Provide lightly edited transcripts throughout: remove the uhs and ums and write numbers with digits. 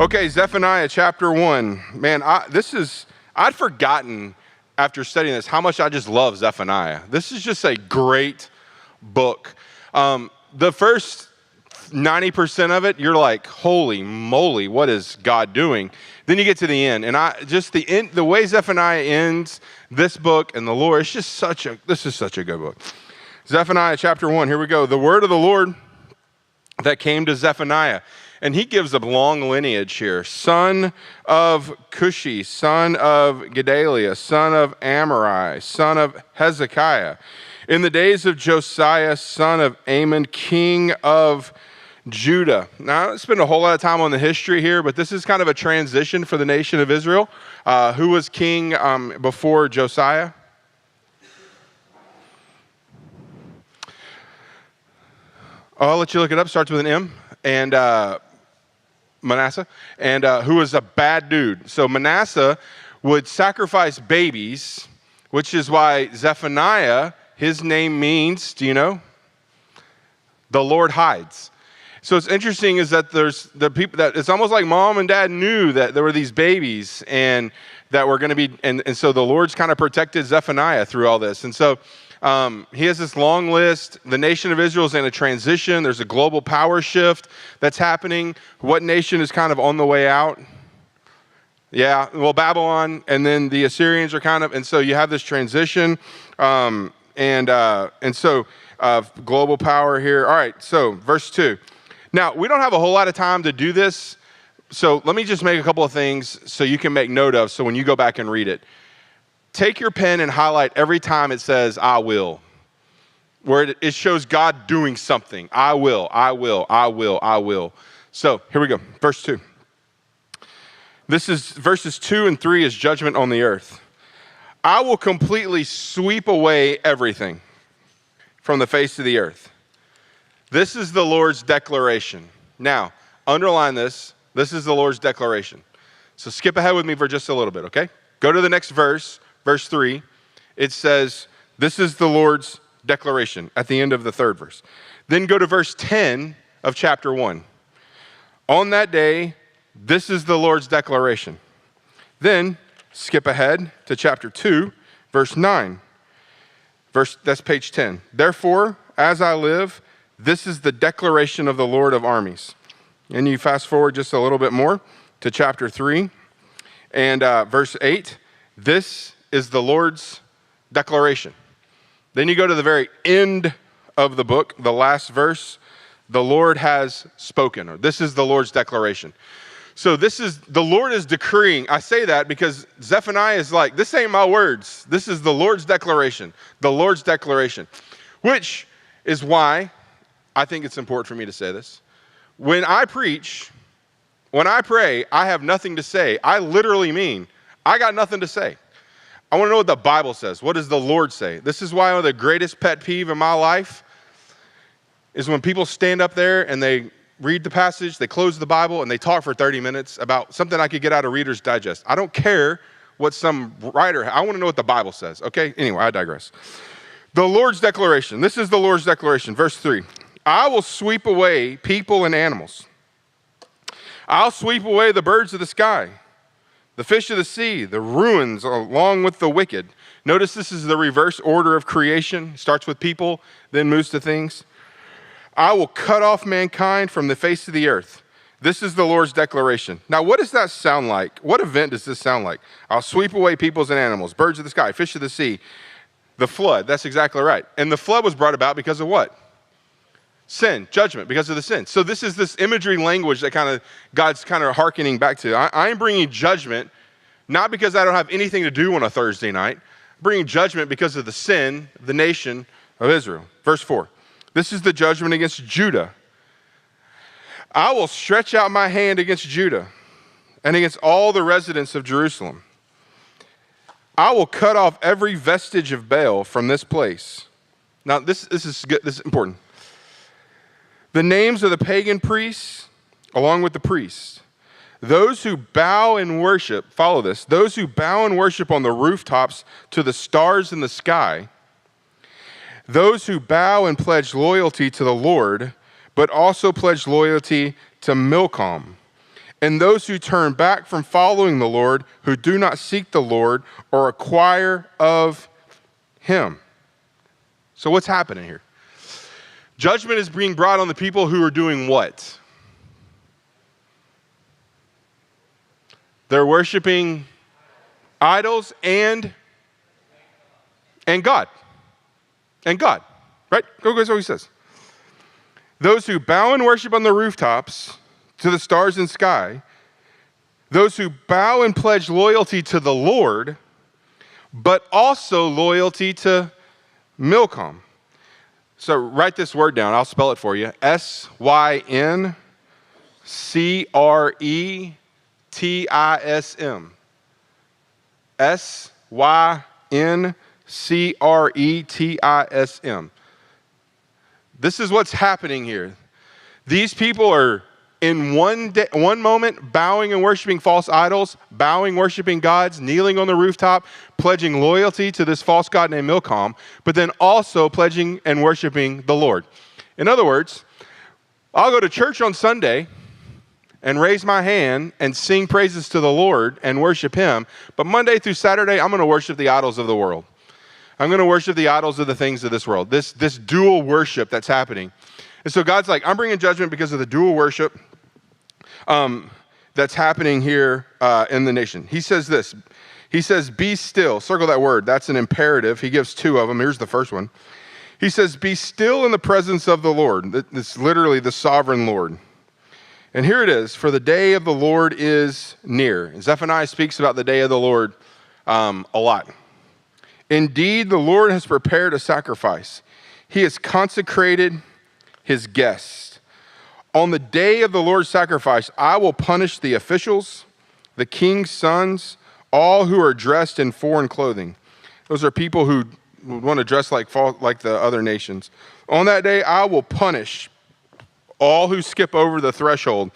Okay, Zephaniah Chapter One. Man, I'd forgotten after studying this how much I just love Zephaniah. This is just a great book. The first 90% of it, you're like, holy moly, what is God doing? Then you get to the end, and the way Zephaniah ends this book and the Lord, this is such a good book. Zephaniah Chapter 1, here we go. The word of the Lord that came to Zephaniah. And he gives a long lineage here. Son of Cushi, son of Gedaliah, son of Amari, son of Hezekiah. In the days of Josiah, son of Amon, king of Judah. Now, I don't spend a whole lot of time on the history here, but this is kind of a transition for the nation of Israel. Who was king before Josiah? I'll let you look it up. Starts with an M. And Manasseh, and who was a bad dude. So Manasseh would sacrifice babies, which is why Zephaniah, his name means, do you know? The Lord hides. So it's interesting is that there's the people that it's almost like mom and dad knew that there were these babies and that were going to be, and so the Lord's kind of protected Zephaniah through all this. And so he has this long list. The nation of Israel is in a transition. There's a global power shift that's happening. What nation is kind of on the way out? Yeah, well, Babylon, and then the Assyrians are kind of, and so you have this transition, and so global power here. All right, so verse 2. Now, we don't have a whole lot of time to do this, so let me just make a couple of things so you can make note of, so when you go back and read it. Take your pen and highlight every time it says, I will, where it shows God doing something. I will, I will, I will, I will. So here we go, verse 2. This is verses 2 and 3 is judgment on the earth. I will completely sweep away everything from the face of the earth. This is the Lord's declaration. Now, underline this. This is the Lord's declaration. So skip ahead with me for just a little bit, okay? Go to the next verse. Verse 3, it says, this is the Lord's declaration at the end of the third verse. Then go to verse 10 of chapter 1. On that day, this is the Lord's declaration. Then skip ahead to chapter 2, verse 9. That's page 10. Therefore, as I live, this is the declaration of the Lord of armies. And you fast forward just a little bit more to chapter 3 and verse 8. This is the Lord's declaration. Then you go to the very end of the book, the last verse, the Lord has spoken, or this is the Lord's declaration. So the Lord is decreeing. I say that because Zephaniah is like, this ain't my words. This is the Lord's declaration, which is why I think it's important for me to say this. When I preach, when I pray, I have nothing to say. I literally mean, I got nothing to say. I want to know what the Bible says. What does the Lord say? This is why one of the greatest pet peeve in my life is when people stand up there and they read the passage, they close the Bible, and they talk for 30 minutes about something I could get out of Reader's Digest. I don't care what some writer, I want to know what the Bible says, okay? Anyway, I digress. The Lord's declaration. This is the Lord's declaration. Verse 3. I will sweep away people and animals. I'll sweep away the birds of the sky, the fish of the sea, the ruins along with the wicked. Notice this is the reverse order of creation. It starts with people, then moves to things. I will cut off mankind from the face of the earth. This is the Lord's declaration. Now, what does that sound like? What event does this sound like? I'll sweep away peoples and animals, birds of the sky, fish of the sea, the flood. That's exactly right. And the flood was brought about because of what? Sin, judgment, because of the sin. So this is this imagery language that God's kind of hearkening back to. I'm bringing judgment, not because I don't have anything to do on a Thursday night. I'm bringing judgment because of the sin of the nation of Israel. Verse 4. This is the judgment against Judah. I will stretch out my hand against Judah and against all the residents of Jerusalem. I will cut off every vestige of Baal from this place. Now, this is good. This is important. The names of the pagan priests, along with the priests, those who bow and worship, follow this, those who bow and worship on the rooftops to the stars in the sky, those who bow and pledge loyalty to the Lord, but also pledge loyalty to Milcom, and those who turn back from following the Lord, who do not seek the Lord or acquire of him. So what's happening here? Judgment is being brought on the people who are doing what? They're worshiping idols and God. And God, right? Go guys, what he says. Those who bow and worship on the rooftops to the stars in the sky, those who bow and pledge loyalty to the Lord, but also loyalty to Milcom. So write this word down. I'll spell it for you. SYNCRETISM. SYNCRETISM. This is what's happening here. These people are in one moment bowing and worshiping false idols, bowing, worshiping gods, kneeling on the rooftop, pledging loyalty to this false god named Milcom, but then also pledging and worshiping the Lord. In other words, I'll go to church on Sunday and raise my hand and sing praises to the Lord and worship him, but Monday through Saturday, I'm going to worship the idols of the world. I'm going to worship the idols of the things of this world, this dual worship that's happening. And so God's like, I'm bringing judgment because of the dual worship that's happening here in the nation. He says this. He says, be still. Circle that word. That's an imperative. He gives two of them. Here's the first one. He says, be still in the presence of the Lord. This is literally the sovereign Lord. And here it is. For the day of the Lord is near. And Zephaniah speaks about the day of the Lord a lot. Indeed, the Lord has prepared a sacrifice. He has consecrated his guests. On the day of the Lord's sacrifice, I will punish the officials, the king's sons, all who are dressed in foreign clothing. Those are people who want to dress like the other nations. On that day, I will punish all who skip over the threshold,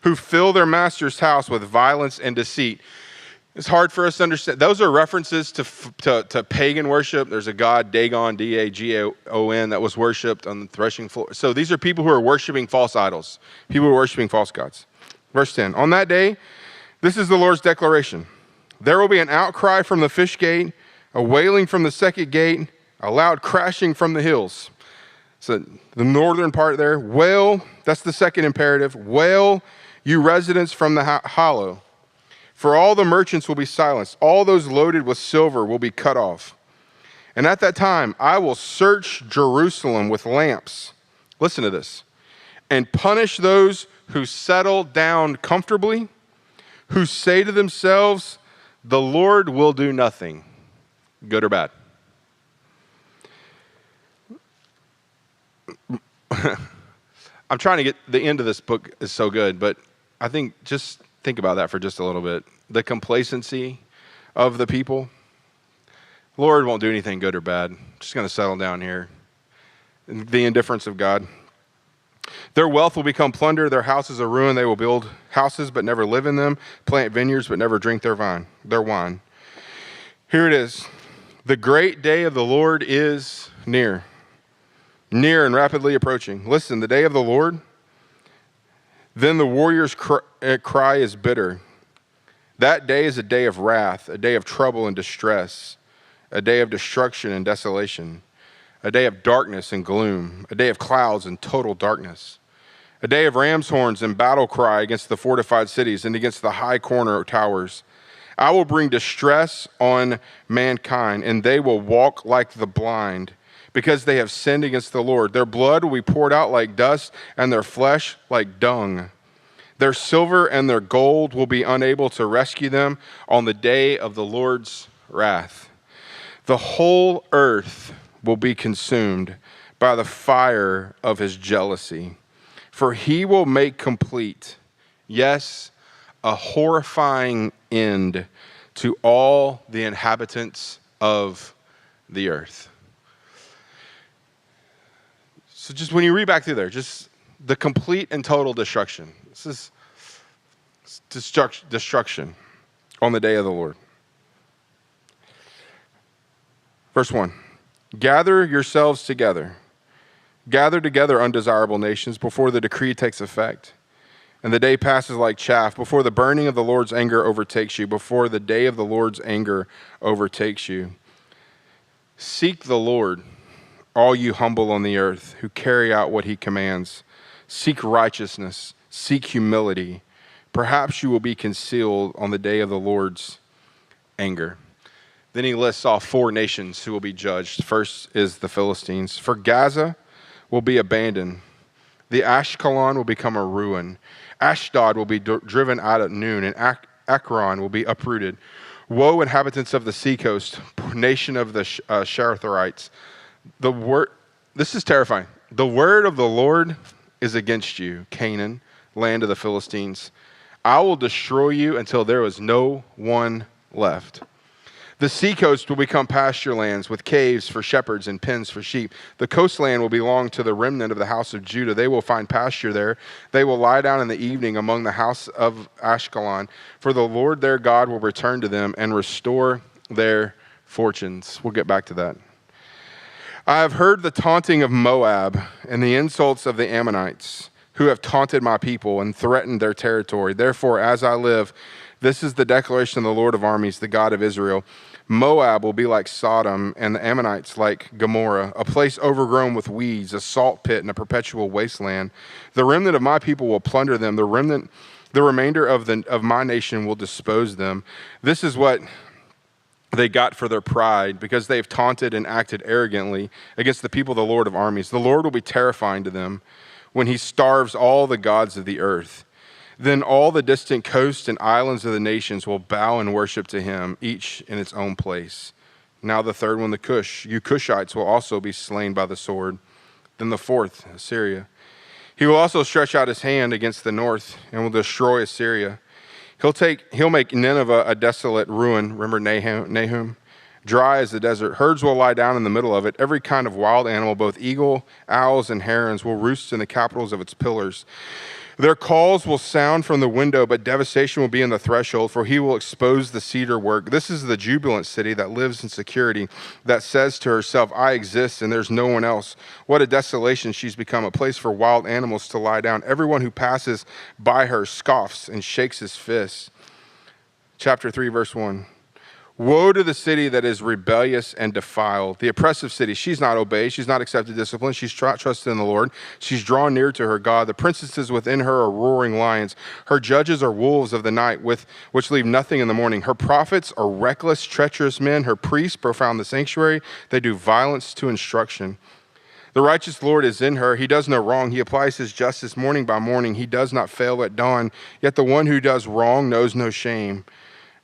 who fill their master's house with violence and deceit. It's hard for us to understand. Those are references to pagan worship. There's a god, Dagon, D-A-G-O-N, that was worshipped on the threshing floor. So these are people who are worshiping false idols, people who are worshiping false gods. Verse 10, on that day, this is the Lord's declaration. There will be an outcry from the fish gate, a wailing from the second gate, a loud crashing from the hills. So the northern part there, wail, that's the second imperative. Wail, you residents from the hollow. For all the merchants will be silenced. All those loaded with silver will be cut off. And at that time, I will search Jerusalem with lamps. Listen to this. And punish those who settle down comfortably, who say to themselves, the Lord will do nothing, good or bad. I'm trying to get the end of this book is so good, but I think just think about that for just a little bit. The complacency of the people. Lord won't do anything good or bad. Just going to settle down here. The indifference of God. Their wealth will become plunder. Their houses are ruined. They will build houses but never live in them. Plant vineyards but never drink their wine. Here it is. The great day of the Lord is near. Near and rapidly approaching. Listen, the day of the Lord. Then the warrior's cry is bitter. That day is a day of wrath, a day of trouble and distress, a day of destruction and desolation, a day of darkness and gloom, a day of clouds and total darkness, a day of ram's horns and battle cry against the fortified cities and against the high corner towers. I will bring distress on mankind, and they will walk like the blind, because they have sinned against the Lord. Their blood will be poured out like dust, and their flesh like dung. Their silver and their gold will be unable to rescue them on the day of the Lord's wrath. The whole earth will be consumed by the fire of his jealousy, for he will make complete, yes, a horrifying end to all the inhabitants of the earth. So just when you read back through there, just the complete and total destruction. This is destruction on the day of the Lord. Verse 1, gather yourselves together. Gather together, undesirable nations, before the decree takes effect. and the day passes like chaff before the burning of the Lord's anger overtakes you, before the day of the Lord's anger overtakes you. Seek the Lord, all you humble on the earth, who carry out what he commands. Seek righteousness, seek humility. Perhaps you will be concealed on the day of the Lord's anger. Then he lists off 4 nations who will be judged. First is the Philistines. For Gaza will be abandoned. The Ashkelon will become a ruin. Ashdod will be driven out at noon, and Ekron will be uprooted. Woe, inhabitants of the seacoast, nation of the Sharatharites. This is terrifying. The word of the Lord is against you, Canaan, land of the Philistines. I will destroy you until there is no one left. The seacoast will become pasture lands with caves for shepherds and pens for sheep. The coastland will belong to the remnant of the house of Judah. They will find pasture there. They will lie down in the evening among the house of Ashkelon. For the Lord their God will return to them and restore their fortunes. We'll get back to that. I have heard the taunting of Moab and the insults of the Ammonites, who have taunted my people and threatened their territory. Therefore, as I live, this is the declaration of the Lord of armies, the God of Israel. Moab will be like Sodom, and the Ammonites like Gomorrah, a place overgrown with weeds, a salt pit, and a perpetual wasteland. The remnant of my people will plunder them. The remainder of my nation will dispose them. This is what they got for their pride, because they have taunted and acted arrogantly against the people of the Lord of armies. The Lord will be terrifying to them when he starves all the gods of the earth. Then all the distant coasts and islands of the nations will bow and worship to him, each in its own place. Now the third one, the Cush. You Cushites will also be slain by the sword. Then the fourth, Assyria. He will also stretch out his hand against the north and will destroy Assyria. He'll make Nineveh a desolate ruin. Remember Nahum? Dry as the desert. Herds will lie down in the middle of it. Every kind of wild animal, both eagle, owls, and herons, will roost in the capitals of its pillars. Their calls will sound from the window, but devastation will be in the threshold, for he will expose the cedar work. This is the jubilant city that lives in security, that says to herself, I exist and there's no one else. What a desolation she's become, a place for wild animals to lie down. Everyone who passes by her scoffs and shakes his fist. Chapter 3, verse 1. Woe to the city that is rebellious and defiled, the oppressive city. She's not obeyed. She's not accepted discipline. She's trusted in the Lord. She's drawn near to her God. The princesses within her are roaring lions. Her judges are wolves of the night, which leave nothing in the morning. Her prophets are reckless, treacherous men. Her priests profound the sanctuary. They do violence to instruction. The righteous Lord is in her. He does no wrong. He applies his justice morning by morning. He does not fail at dawn. Yet the one who does wrong knows no shame.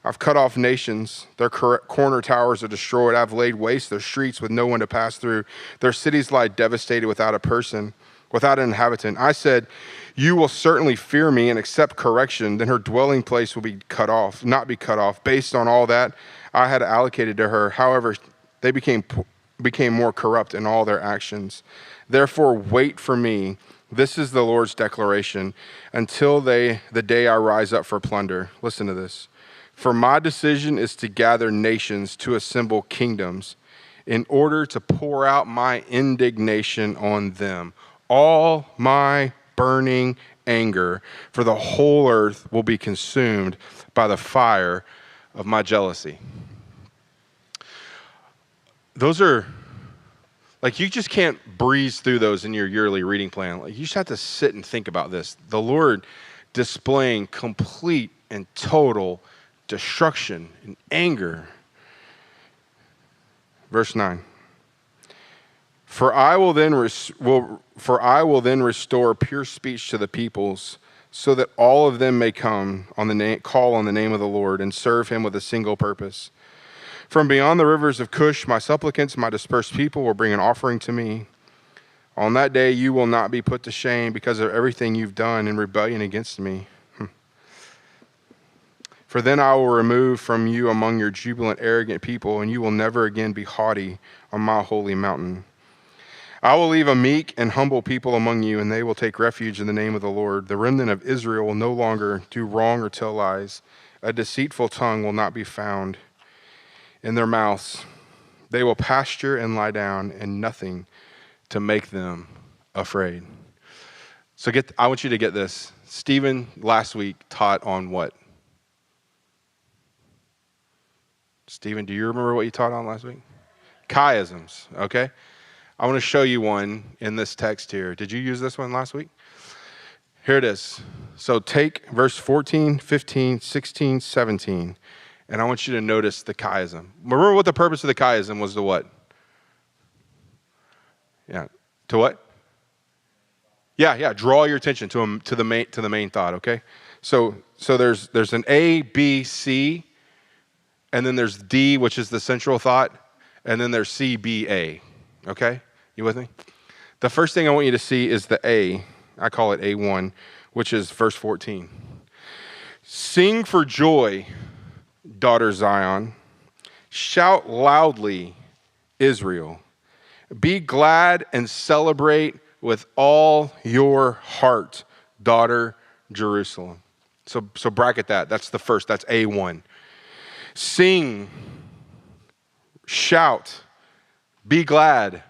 I've cut off nations. Their corner towers are destroyed. I've laid waste their streets with no one to pass through. Their cities lie devastated without a person, without an inhabitant. I said, you will certainly fear me and accept correction. Then her dwelling place will be cut off, not be cut off. Based on all that I had allocated to her. However, they became more corrupt in all their actions. Therefore, wait for me. This is the Lord's declaration until the day I rise up for plunder. Listen to this. For my decision is to gather nations, to assemble kingdoms, in order to pour out my indignation on them. All my burning anger for the whole earth will be consumed by the fire of my jealousy. Those are, like, you just can't breeze through those in your yearly reading plan. Like, you just have to sit and think about this. The Lord displaying complete and total destruction and anger. Verse 9. For I will then restore pure speech to the peoples, so that all of them may call on the name of the Lord and serve him with a single purpose. From beyond the rivers of Cush, my supplicants, my dispersed people, will bring an offering to me. On that day you will not be put to shame because of everything you've done in rebellion against me. For then I will remove from you among your jubilant, arrogant people, and you will never again be haughty on my holy mountain. I will leave a meek and humble people among you, and they will take refuge in the name of the Lord. The remnant of Israel will no longer do wrong or tell lies. A deceitful tongue will not be found in their mouths. They will pasture and lie down, and nothing to make them afraid. So I want you to get this. Stephen last week taught on what? Stephen, do you remember what you taught on last week? Chiasms, okay? I want to show you one in this text here. Did you use this one last week? Here it is. So take verse 14, 15, 16, 17, and I want you to notice the chiasm. Remember what the purpose of the chiasm was to what? Yeah, to what? Yeah, draw your attention to the main thought, okay? So there's an A, B, C, and then there's D, which is the central thought, and then there's C, B, A, okay? You with me? The first thing I want you to see is the A. I call it A1, which is verse 14. Sing for joy, daughter Zion. Shout loudly, Israel. Be glad and celebrate with all your heart, daughter Jerusalem. So bracket that. That's the first. That's A1. Sing, shout, be glad,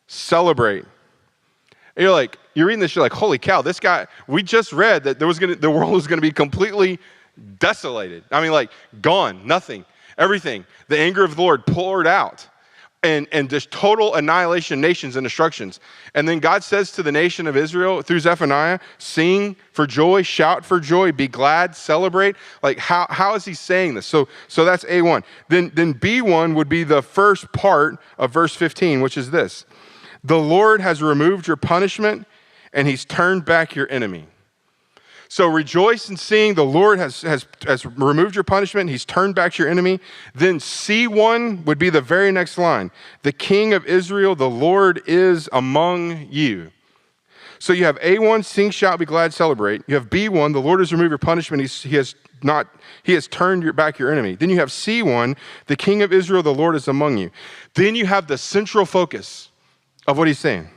celebrate. And you're reading this, you're like, holy cow, this guy, we just read that the world was going to be completely desolated. I mean, gone, nothing, everything. The anger of the Lord poured out. And just total annihilation of nations and destructions. And then God says to the nation of Israel through Zephaniah, sing for joy, shout for joy, be glad, celebrate. How is he saying this? So that's A1. Then B1 would be the first part of verse 15, which is this. The Lord has removed your punishment and he's turned back your enemy. So rejoice and sing, the Lord has removed your punishment, he's turned back your enemy. Then C1 would be the very next line. The King of Israel, the Lord is among you. So you have A1, sing, shout, be glad, celebrate. You have B1, the Lord has removed your punishment, he has turned back your enemy. Then you have C1, the King of Israel, the Lord is among you. Then you have the central focus of what he's saying.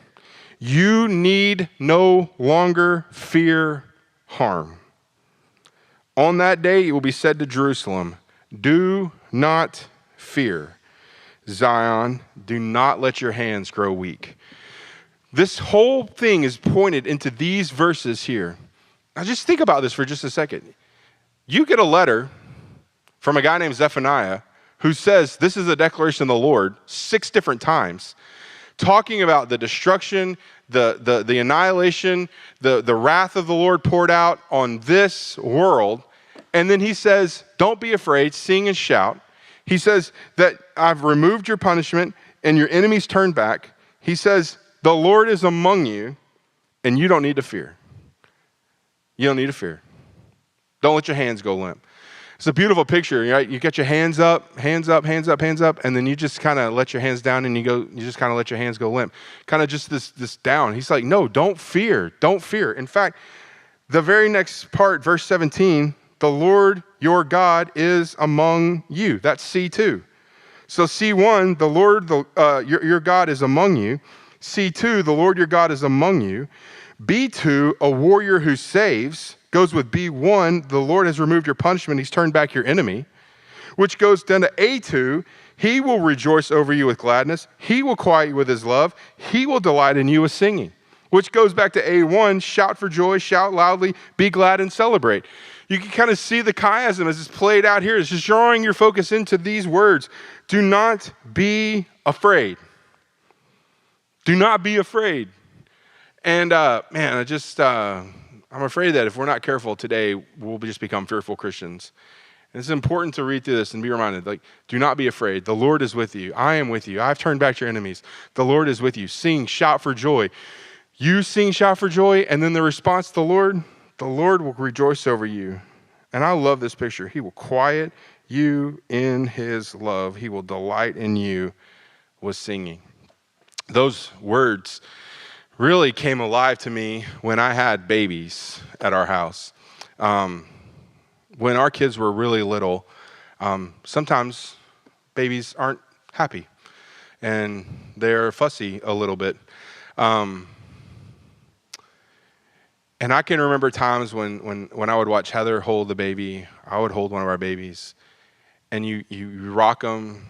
You need no longer fear harm. On that day, it will be said to Jerusalem, do not fear. Zion, do not let your hands grow weak. This whole thing is pointed into these verses here. Now just think about this for just a second. You get a letter from a guy named Zephaniah who says this is a declaration of the Lord 6 different times, talking about the destruction, the annihilation, the wrath of the Lord poured out on this world. And then he says, don't be afraid, sing and shout. He says that I've removed your punishment and your enemies turned back. He says, the Lord is among you and you don't need to fear. You don't need to fear. Don't let your hands go limp. It's a beautiful picture, right? You get your hands up, hands up, hands up, hands up, and then you just kind of let your hands down and you just kind of let your hands go limp. Kind of just this down. He's like, no, don't fear. Don't fear. In fact, the very next part, verse 17, the Lord your God is among you. That's C2. So C1, the Lord, your God is among you. C2, the Lord your God is among you. B2, a warrior who saves, goes with B1, the Lord has removed your punishment, he's turned back your enemy, which goes down to A2, he will rejoice over you with gladness, he will quiet you with his love, he will delight in you with singing, which goes back to A1, shout for joy, shout loudly, be glad and celebrate. You can kind of see the chiasm as it's played out here. It's just drawing your focus into these words. Do not be afraid. Do not be afraid. And man, I'm afraid that if we're not careful today, we'll just become fearful Christians. And it's important to read through this and be reminded, do not be afraid. The Lord is with you. I am with you. I've turned back your enemies. The Lord is with you. Sing, shout for joy. You sing, shout for joy, and then the response to the Lord will rejoice over you. And I love this picture. He will quiet you in his love. He will delight in you with singing. Those words really came alive to me when I had babies at our house. When our kids were really little, sometimes babies aren't happy and they're fussy a little bit. And I can remember times when I would watch Heather hold the baby, I would hold one of our babies, and you rock them,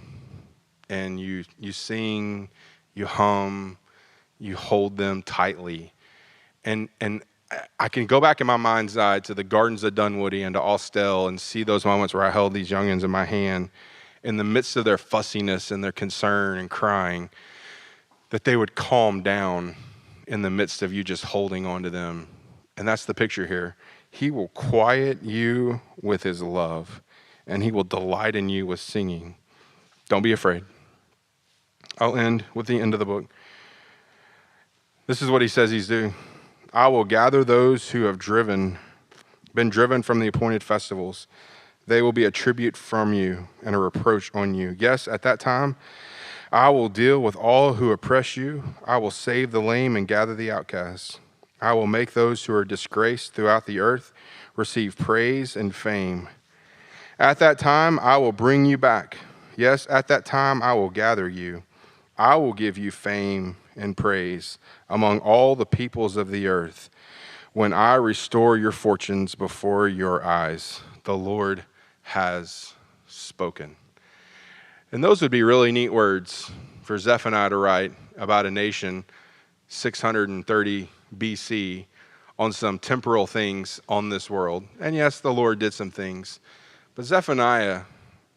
and you sing, you hum, you hold them tightly. And I can go back in my mind's eye to the gardens of Dunwoody and to Austell and see those moments where I held these youngins in my hand in the midst of their fussiness and their concern and crying, that they would calm down in the midst of you just holding on to them. And that's the picture here. He will quiet you with his love, and he will delight in you with singing. Don't be afraid. I'll end with the end of the book. This is what he says he's doing. I will gather those who have been driven from the appointed festivals. They will be a tribute from you and a reproach on you. Yes, at that time, I will deal with all who oppress you. I will save the lame and gather the outcasts. I will make those who are disgraced throughout the earth receive praise and fame. At that time, I will bring you back. Yes, at that time, I will gather you. I will give you fame and praise among all the peoples of the earth when I restore your fortunes before your eyes. The Lord has spoken. And those would be really neat words for Zephaniah to write about a nation 630 BC on some temporal things on this world. And yes, the Lord did some things, but Zephaniah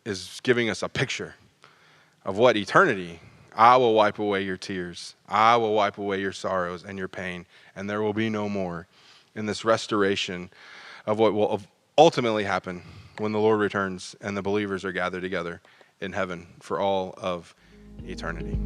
is giving us a picture of what eternity. I will wipe away your tears. I will wipe away your sorrows and your pain, and there will be no more. In this restoration of what will ultimately happen when the Lord returns and the believers are gathered together in heaven for all of eternity.